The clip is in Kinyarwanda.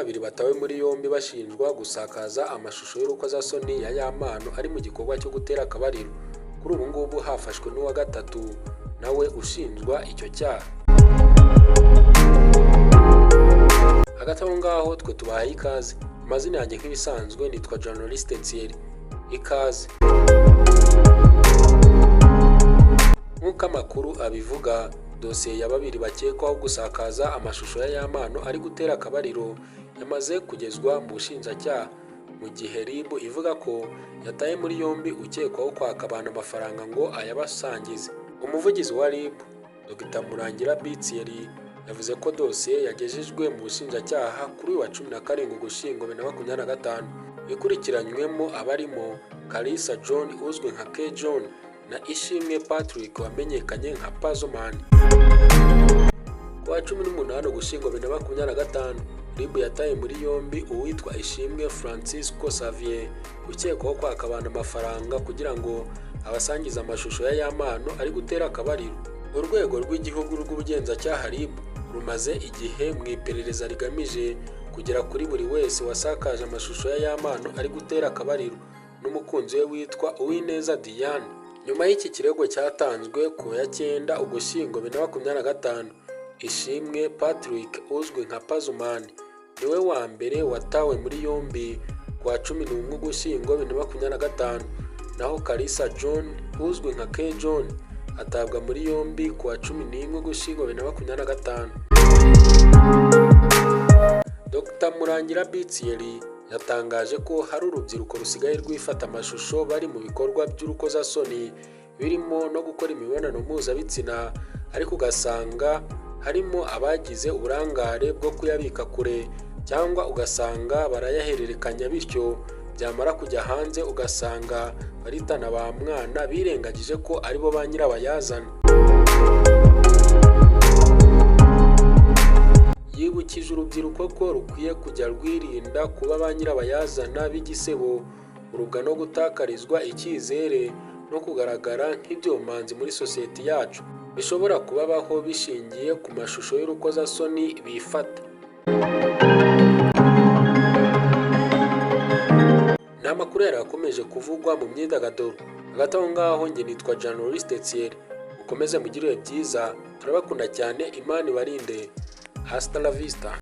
babiri batawe muri yombi bashinjwa gusakaza amashusho y'urukozasoni ya Yamano ari mu gikorwa cyo gutera akabariro. Kuri ubu ngubu hafashwe n'uwa gatatu nawe ushinjwa icyo cyaha. Hagati aho ngaho twe tubahaye ikaze. Amazina yanjye nk'ibisanzwe nitwa Journaliste Thierry. Ikaze. Nk'uko amakuru abivuga, dosiye ya babiri bakekwaho gusakaza amashusho ya Yamano ari gutera akabariro yamaze kugezwa mu bushinjacyaha, mu gihe RIB ivuga ko yataye muri yombi ukekwaho kwaka abantu amafaranga ngo ayabasangize. Umuvugizi wa RIB Dr Murangira Thierry yavuze ko dosiye yagejejwe mu bushinjacyaha kuri wa 17 Ugushyingo 2025, ikurikiranywemo abarimo Kalisa John uzwi nka K John na Ishimwe Patrick wamenyekanye nka Pazoman. Kwa 18 Ugushyingo 2025, RIB yataye muri yombi uwitwa Ishimwe Francisco Xavier ukekwaho kwaka abantu amafaranga kugira ngo abasangize amashusho ya Yamano ari gutera akabariro. Urwego rw'igihugu rw'ubugenzacyaha RIB rumaze igihe mu iperereza rigamije kugera kuri buri wese wasakaje amashusho ya Yamano ari gutera akabariro n'umukunzi we witwa Uwineza Diane. Nyuma y'iki kirego cyatanzwe ku ya 9 Ugushyingo 2025, Ishimwe Patrick uzwi nka Pazoman niwe wa mbere watawe muri yombi kwa 11 Ugushyingo 2025, naho Kalisa John uzwi nka K John atabwa muri yombi kwa 11 Ugushyingo 2025. Dr Murangira Thierry yatangaje ko hari urubyiruko rusigaye rwifata amashusho bari mu bikorwa by'urukozasoni birimo no gukora imibonano mpuzabitsina, ariko ugasanga harimo abagize uburangare bwo kuyabika kure cyangwa ugasanga barayahererekanya, bityo byamara kujya hanze ugasanga baritana ba mwana birengagije ko aribo ba nyirabayazana. Yibukije urubyiruko ko rukwiye kujya rwirinda kuba ba nyirabayazana b'igisebo, urubwa no gutakarizwa icyizere no kugaragara nk'ibyomanzi muri sosiyete yacu bishobora kubabaho bishingiye ku mashusho y'urukozasoni bifata. Ni amakuru yarakomeje kuvugwa mu myidagaduro. Hagati aho ngaho njye nitwa Journaliste Thierry. Ukomeze mugire byiza, turabakunda cyane, Imana ibarinde. Hasta la vista.